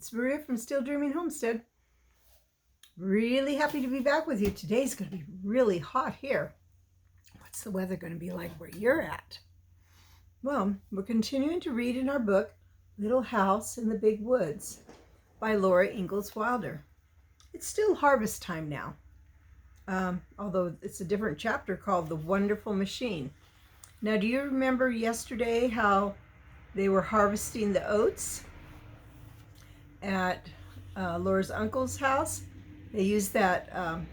It's Maria from Still Dreaming Homestead. Really happy to be back with you. Today's going to be really hot here. What's the weather going to be like where you're at? Well, we're continuing to read in our book, Little House in the Big Woods by Laura Ingalls Wilder. It's still harvest time now, although it's a different chapter called The Wonderful Machine. Now, do you remember yesterday how they were harvesting the oats at Laura's uncle's house? They used that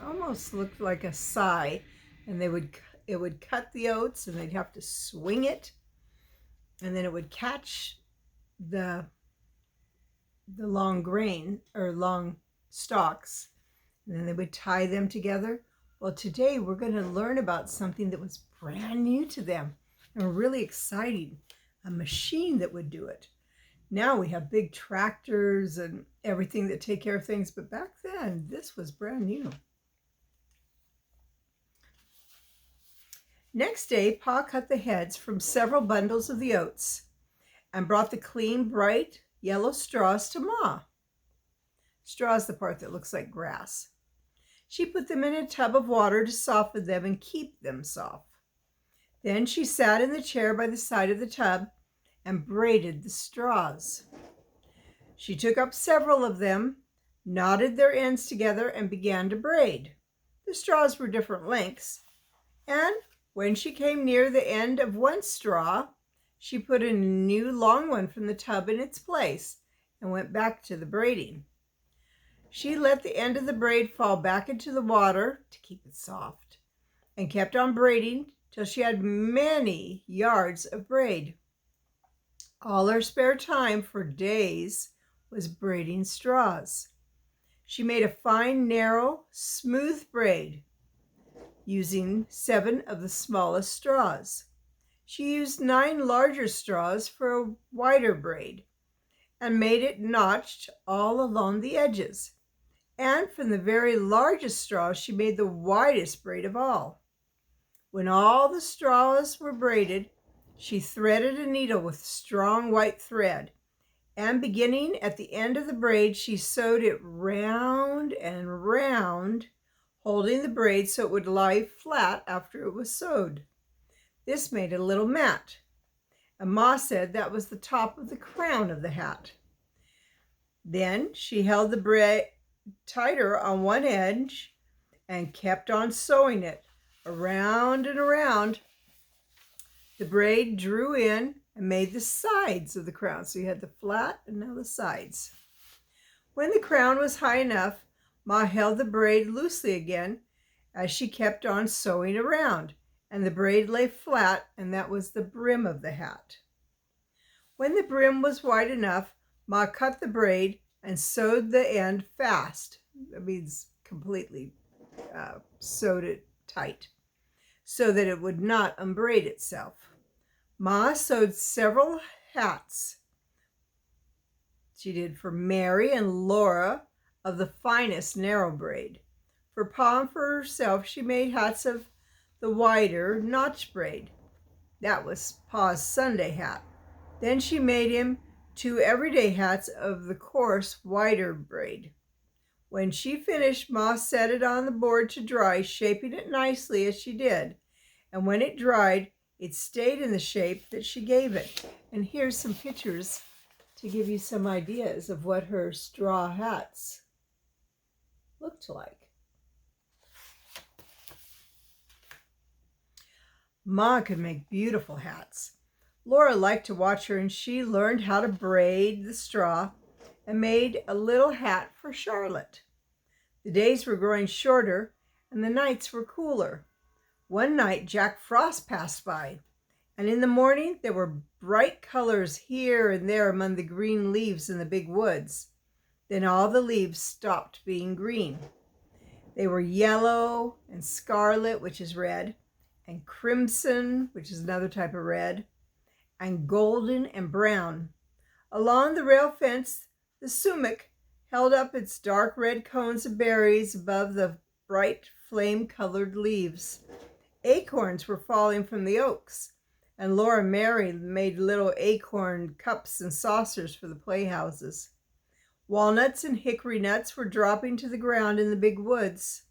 almost looked like a scythe, and it would cut the oats, and they'd have to swing it, and then it would catch the long grain or long stalks, and then they would tie them together. Well, today we're going to learn about something that was brand new to them and really exciting, a machine that would do it. Now we have big tractors and everything that take care of things, but back then this was brand new. Next day, Pa cut the heads from several bundles of the oats and brought the clean, bright yellow straws to Ma. Straw is the part that looks like grass. She put them in a tub of water to soften them and keep them soft. Then she sat in the chair by the side of the tub and braided the straws. She took up several of them, knotted their ends together, and began to braid. The straws were different lengths, and when she came near the end of one straw, she put a new long one from the tub in its place and went back to the braiding. She let the end of the braid fall back into the water to keep it soft and kept on braiding till she had many yards of braid. All her spare time for days was braiding straws. She made a fine, narrow, smooth braid using 7 of the smallest straws. She used 9 larger straws for a wider braid and made it notched all along the edges. And from the very largest straws, she made the widest braid of all. When all the straws were braided, she threaded a needle with strong white thread, and beginning at the end of the braid, she sewed it round and round, holding the braid so it would lie flat after it was sewed. This made a little mat, and Ma said that was the top of the crown of the hat. Then she held the braid tighter on one edge and kept on sewing it around and around. The braid drew in and made the sides of the crown. So you had the flat and now the sides. When the crown was high enough, Ma held the braid loosely again as she kept on sewing around, and the braid lay flat, and that was the brim of the hat. When the brim was wide enough, Ma cut the braid and sewed the end fast. That means completely sewed it tight so that it would not unbraid itself. Ma sewed several hats. She did for Mary and Laura of the finest narrow braid. For Pa and for herself, she made hats of the wider notch braid. That was Pa's Sunday hat. Then she made him 2 everyday hats of the coarse, wider braid. When she finished, Ma set it on the board to dry, shaping it nicely as she did. And when it dried, it stayed in the shape that she gave it. And here's some pictures to give you some ideas of what her straw hats looked like. Ma could make beautiful hats. Laura liked to watch her, and she learned how to braid the straw and made a little hat for Charlotte. The days were growing shorter and the nights were cooler. One night Jack Frost passed by, and in the morning there were bright colors here and there among the green leaves in the big woods. Then all the leaves stopped being green. They were yellow and scarlet, which is red, and crimson, which is another type of red, and golden and brown. Along the rail fence, the sumac held up its dark red cones of berries above the bright flame-colored leaves. Acorns were falling from the oaks, and Laura and Mary made little acorn cups and saucers for the playhouses. Walnuts and hickory nuts were dropping to the ground in the big woods,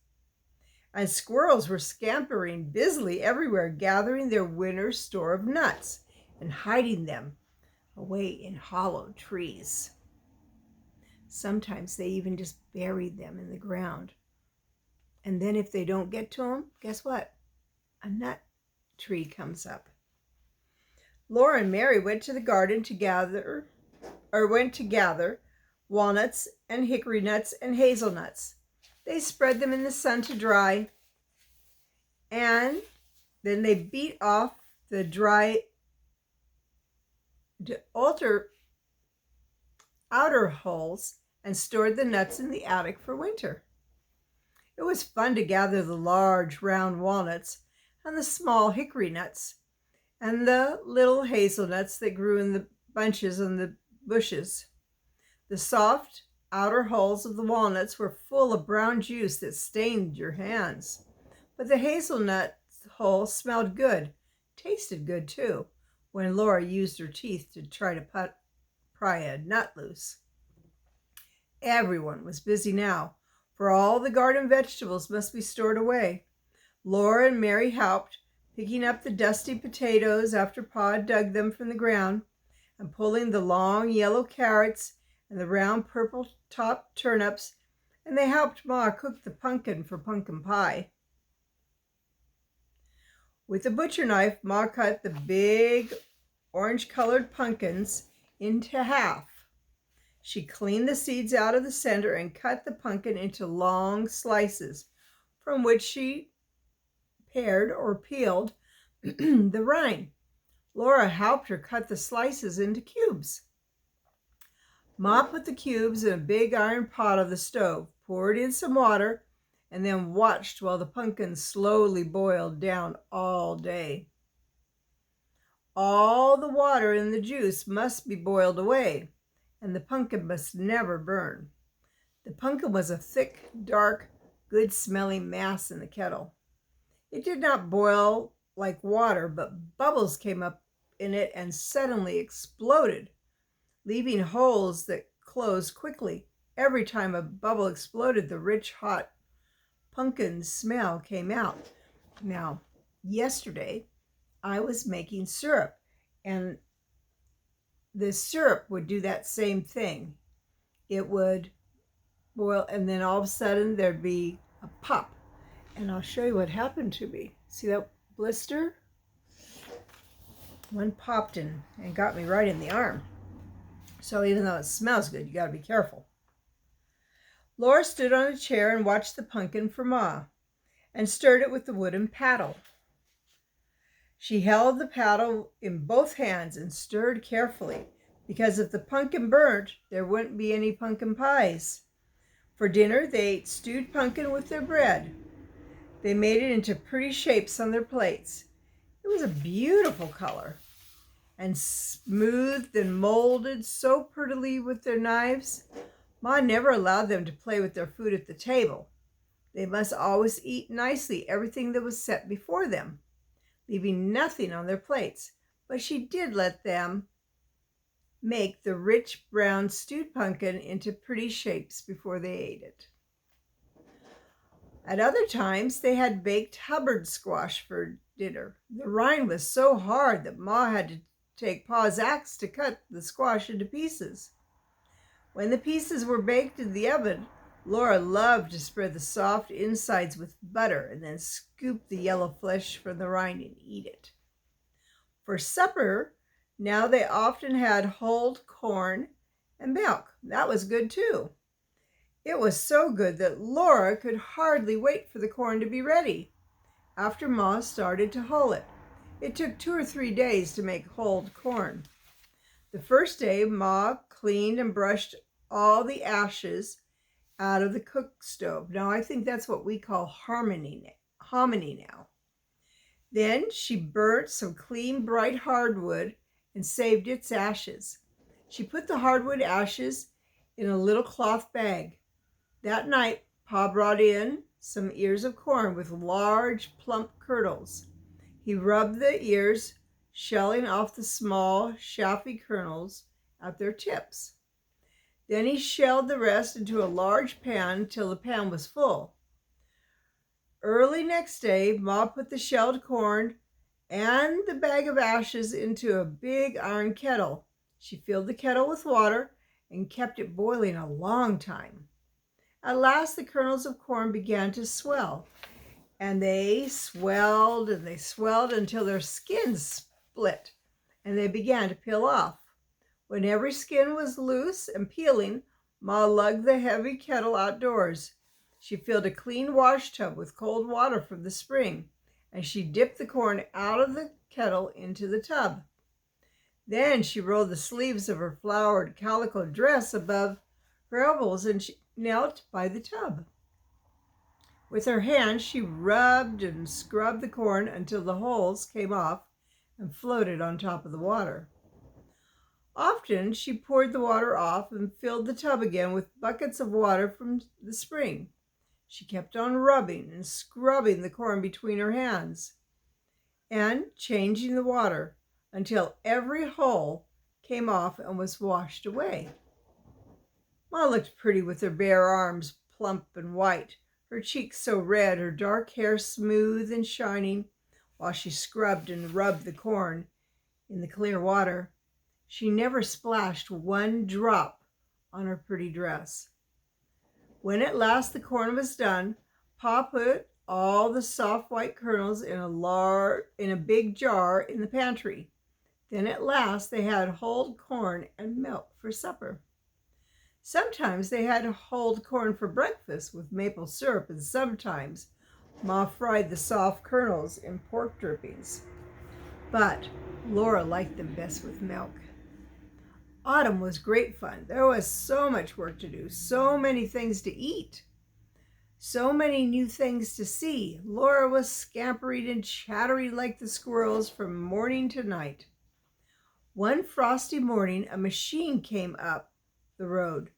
and squirrels were scampering busily everywhere, gathering their winter's store of nuts and hiding them away in hollow trees. Sometimes they even just buried them in the ground. And then if they don't get to them, guess what? A nut tree comes up. Laura and Mary went to the garden to gather walnuts and hickory nuts and hazelnuts. They spread them in the sun to dry, and then they beat off the dry outer hulls and stored the nuts in the attic for winter. It was fun to gather the large round walnuts and the small hickory nuts and the little hazelnuts that grew in the bunches on the bushes. The soft outer hulls of the walnuts were full of brown juice that stained your hands, but the hazelnut hull smelled good, tasted good too, when Laura used her teeth to try to pry a nut loose. Everyone was busy now, for all the garden vegetables must be stored away. Laura and Mary helped, picking up the dusty potatoes after Pa dug them from the ground, and pulling the long yellow carrots and the round purple-topped turnips, and they helped Ma cook the pumpkin for pumpkin pie. With a butcher knife, Ma cut the big orange-colored pumpkins into half. She cleaned the seeds out of the center and cut the pumpkin into long slices, from which she pared or peeled the rind. Laura helped her cut the slices into cubes. Ma put the cubes in a big iron pot on the stove, poured in some water, and then watched while the pumpkin slowly boiled down all day. All the water and the juice must be boiled away, and the pumpkin must never burn. The pumpkin was a thick, dark, good-smelling mass in the kettle. It did not boil like water, but bubbles came up in it and suddenly exploded, leaving holes that closed quickly. Every time a bubble exploded, the rich, hot pumpkin smell came out. Now, yesterday, I was making syrup, and the syrup would do that same thing. It would boil, and then all of a sudden, there'd be a pop. And I'll show you what happened to me. See that blister? One popped in and got me right in the arm. So even though it smells good, you gotta be careful. Laura stood on a chair and watched the pumpkin for Ma, and stirred it with the wooden paddle. She held the paddle in both hands and stirred carefully, because if the pumpkin burnt, there wouldn't be any pumpkin pies. For dinner, they ate stewed pumpkin with their bread. They made it into pretty shapes on their plates. It was a beautiful color, and smoothed and molded so prettily with their knives. Ma never allowed them to play with their food at the table. They must always eat nicely everything that was set before them, leaving nothing on their plates. But she did let them make the rich brown stewed pumpkin into pretty shapes before they ate it. At other times, they had baked Hubbard squash for dinner. The rind was so hard that Ma had to take Pa's axe to cut the squash into pieces. When the pieces were baked in the oven, Laura loved to spread the soft insides with butter and then scoop the yellow flesh from the rind and eat it. For supper, now they often had hulled corn and milk. That was good too. It was so good that Laura could hardly wait for the corn to be ready. After Ma started to hull it, it took 2 or 3 days to make hulled corn. The first day, Ma cleaned and brushed all the ashes out of the cook stove. Now, I think that's what we call hominy now. Then she burnt some clean, bright hardwood and saved its ashes. She put the hardwood ashes in a little cloth bag. That night, Pa brought in some ears of corn with large, plump kernels. He rubbed the ears, shelling off the small, chaffy kernels at their tips. Then he shelled the rest into a large pan till the pan was full. Early next day, Ma put the shelled corn and the bag of ashes into a big iron kettle. She filled the kettle with water and kept it boiling a long time. At last, the kernels of corn began to swell, and they swelled until their skins split and they began to peel off. When every skin was loose and peeling, Ma lugged the heavy kettle outdoors. She filled a clean wash tub with cold water from the spring, and she dipped the corn out of the kettle into the tub. Then she rolled the sleeves of her flowered calico dress above her elbows, and she knelt by the tub. With her hands, she rubbed and scrubbed the corn until the holes came off and floated on top of the water. Often she poured the water off and filled the tub again with buckets of water from the spring. She kept on rubbing and scrubbing the corn between her hands and changing the water until every hole came off and was washed away. Ma looked pretty with her bare arms plump and white, her cheeks so red, her dark hair smooth and shining, while she scrubbed and rubbed the corn in the clear water. She never splashed one drop on her pretty dress. When at last the corn was done, Pa put all the soft white kernels in a big jar in the pantry. Then at last they had whole corn and milk for supper. Sometimes they had whole corn for breakfast with maple syrup, and sometimes Ma fried the soft kernels in pork drippings. But Laura liked them best with milk. Autumn was great fun. There was so much work to do, so many things to eat, so many new things to see. Laura was scampering and chattering like the squirrels from morning to night. One frosty morning, a machine came up the road.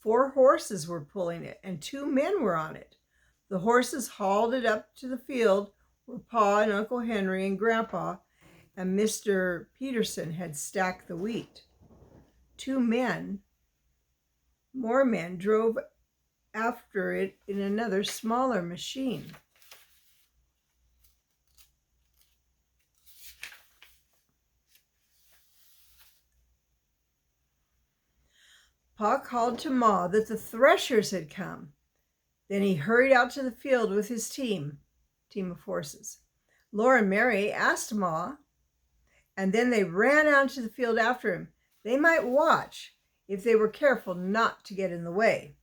4 horses were pulling it, and 2 men were on it. The horses hauled it up to the field where Pa and Uncle Henry and Grandpa and Mr. Peterson had stacked the wheat. 2 more men drove after it in another smaller machine. Pa called to Ma that the threshers had come. Then he hurried out to the field with his team of horses. Laura and Mary asked Ma, and then they ran out to the field after him. They might watch if they were careful not to get in the way.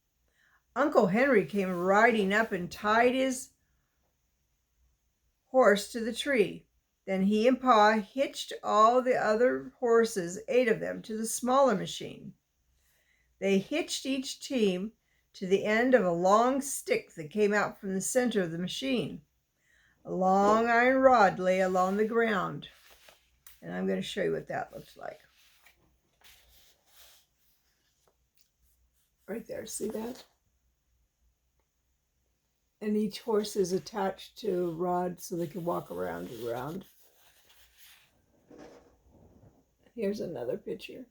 Uncle Henry came riding up and tied his horse to the tree. Then he and Pa hitched all the other horses, 8 of them, to the smaller machine. They hitched each team to the end of a long stick that came out from the center of the machine. A long iron rod lay along the ground, and I'm going to show you what that looks like. Right there, see that? And each horse is attached to a rod so they can walk around and around. Here's another picture.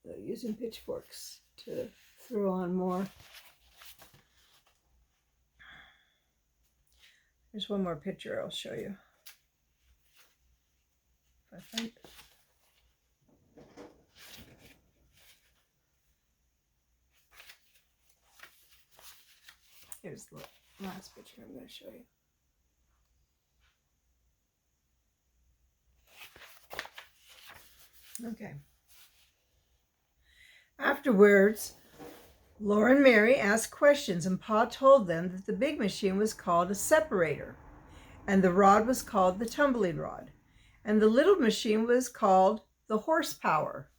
They're using pitchforks to throw on more. There's one more picture I'll show you. If I find it. Here's the last picture I'm going to show you. Okay. Afterwards, Laura and Mary asked questions, and Pa told them that the big machine was called a separator, and the rod was called the tumbling rod, and the little machine was called the horsepower.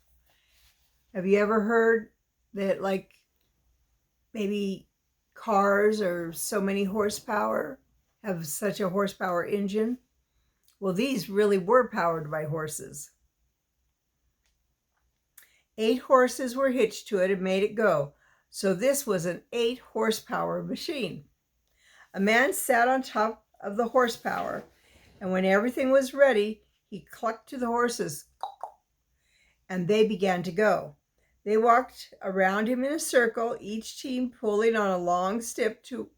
Have you ever heard that, like, maybe cars are so many horsepower, have such a horsepower engine? Well, these really were powered by horses. 8 horses were hitched to it and made it go. So this was an 8 horsepower machine. A man sat on top of the horsepower, and when everything was ready, he clucked to the horses, and they began to go. They walked around him in a circle, each team pulling on a long stick to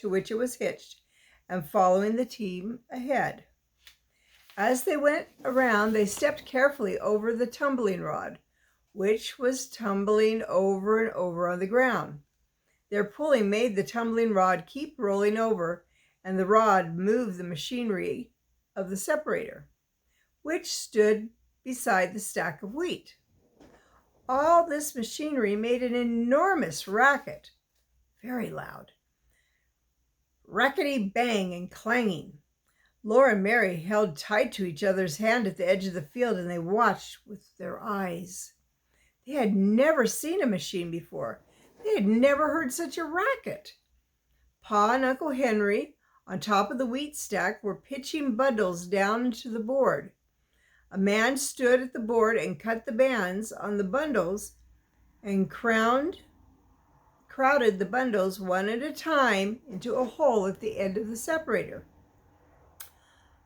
which it was hitched and following the team ahead. As they went around, they stepped carefully over the tumbling rod, which was tumbling over and over on the ground. Their pulling made the tumbling rod keep rolling over, and the rod moved the machinery of the separator, which stood beside the stack of wheat. All this machinery made an enormous racket, very loud. Rackety bang and clanging. Laura and Mary held tight to each other's hand at the edge of the field, and they watched with their eyes. They had never seen a machine before. They had never heard such a racket. Pa and Uncle Henry, on top of the wheat stack, were pitching bundles down into the board. A man stood at the board and cut the bands on the bundles and crowded the bundles one at a time into a hole at the end of the separator.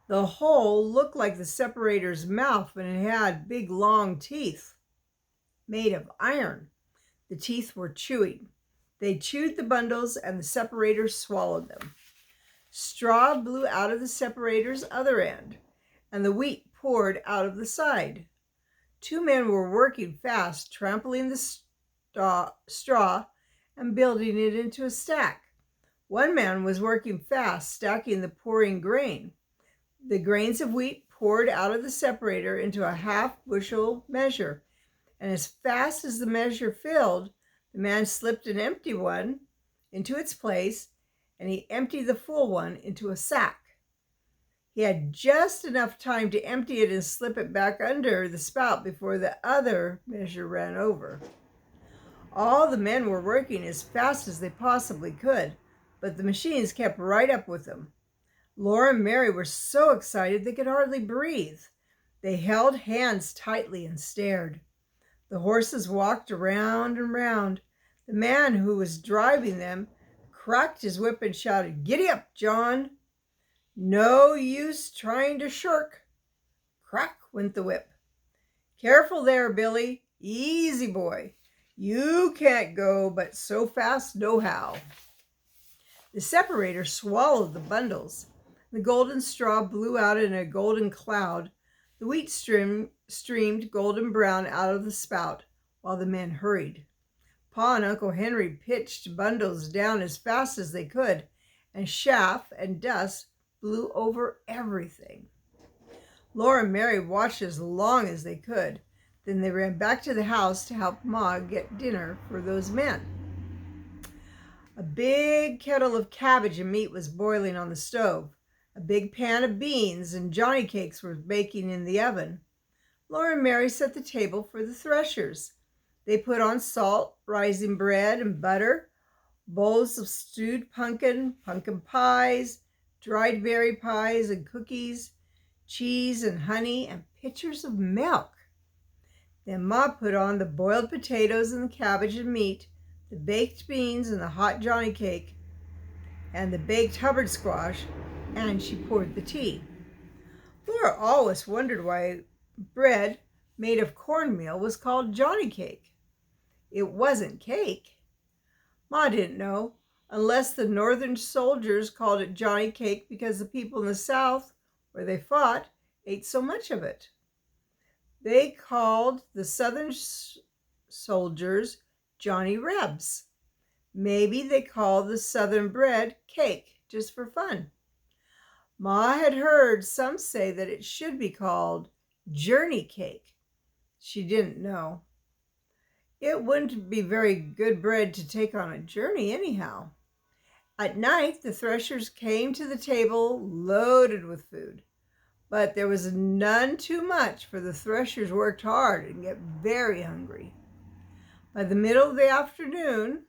The hole looked like the separator's mouth, and it had big long teeth made of iron. The teeth were chewing. They chewed the bundles, and the separator swallowed them. Straw blew out of the separator's other end, and the wheat poured out of the side. Two men were working fast, trampling the straw and building it into a stack. One man was working fast, stacking the pouring grain. The grains of wheat poured out of the separator into a half-bushel measure, and as fast as the measure filled, the man slipped an empty one into its place, and he emptied the full one into a sack. He had just enough time to empty it and slip it back under the spout before the other measure ran over. All the men were working as fast as they possibly could, but the machines kept right up with them. Laura and Mary were so excited they could hardly breathe. They held hands tightly and stared. The horses walked around and round. The man who was driving them cracked his whip and shouted, "Giddy up, John! No use trying to shirk." Crack went the whip. "Careful there, Billy. Easy, boy. You can't go, but so fast nohow." The separator swallowed the bundles. The golden straw blew out in a golden cloud. The wheat streamed golden brown out of the spout while the men hurried. Pa and Uncle Henry pitched bundles down as fast as they could, and chaff and dust blew over everything. Laura and Mary watched as long as they could. Then they ran back to the house to help Ma get dinner for those men. A big kettle of cabbage and meat was boiling on the stove. A big pan of beans and Johnny cakes were baking in the oven. Laura and Mary set the table for the threshers. They put on salt, rising bread, and butter, bowls of stewed pumpkin pies, dried berry pies and cookies, cheese and honey, and pitchers of milk. Then Ma put on the boiled potatoes and the cabbage and meat, the baked beans and the hot Johnny cake, and the baked Hubbard squash, and she poured the tea. Laura always wondered why bread made of cornmeal was called Johnny cake. It wasn't cake. Ma didn't know, unless the northern soldiers called it Johnny cake because the people in the South, where they fought, ate so much of it. They called the southern soldiers Johnny Rebs. Maybe they called the southern bread cake just for fun. Ma had heard some say that it should be called journey cake. She didn't know. It wouldn't be very good bread to take on a journey anyhow. At night, the threshers came to the table loaded with food, but there was none too much, for the threshers worked hard and get very hungry. By the middle of the afternoon,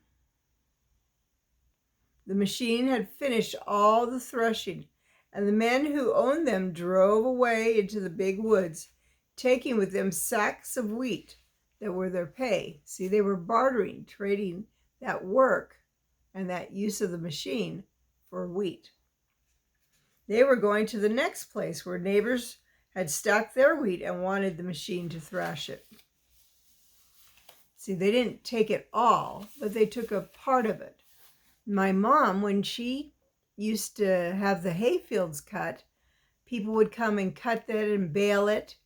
the machine had finished all the threshing, and the men who owned them drove away into the big woods, taking with them sacks of wheat that were their pay. See, they were bartering, trading that work and that use of the machine for wheat. They were going to the next place where neighbors had stacked their wheat and wanted the machine to thrash it. See, they didn't take it all, but they took a part of it. My mom, when she used to have the hay fields cut, people would come and cut that and bale it,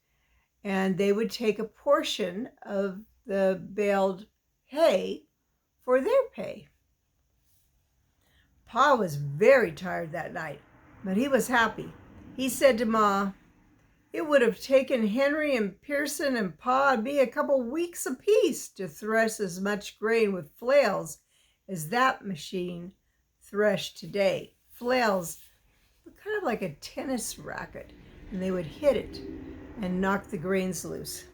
and they would take a portion of the baled hay for their pay. Pa was very tired that night, but he was happy. He said to Ma, "It would have taken Henry and Pearson and Pa and me a couple weeks apiece to thresh as much grain with flails as that machine threshed today." Flails were kind of like a tennis racket, and they would hit it and knock the grains loose.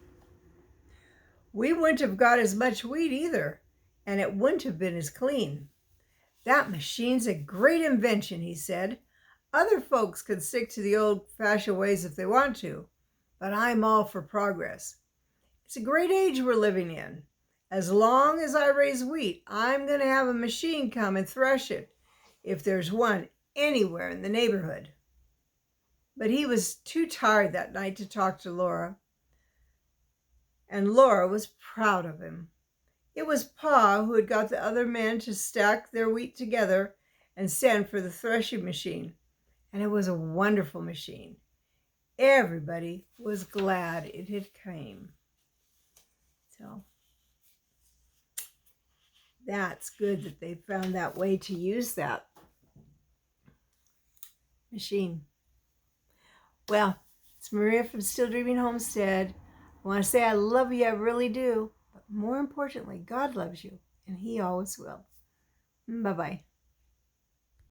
"We wouldn't have got as much wheat either, and it wouldn't have been as clean. That machine's a great invention," he said. "Other folks could stick to the old-fashioned ways if they want to, but I'm all for progress. It's a great age we're living in. As long as I raise wheat, I'm going to have a machine come and thresh it, if there's one anywhere in the neighborhood." But he was too tired that night to talk to Laura, and Laura was proud of him. It was Pa who had got the other men to stack their wheat together and send for the threshing machine, and it was a wonderful machine. Everybody was glad it had came. So that's good that they found that way to use that machine. Well, it's Maria from Still Dreaming Homestead. I want to say I love you, I really do. But more importantly, God loves you, and He always will. Bye-bye.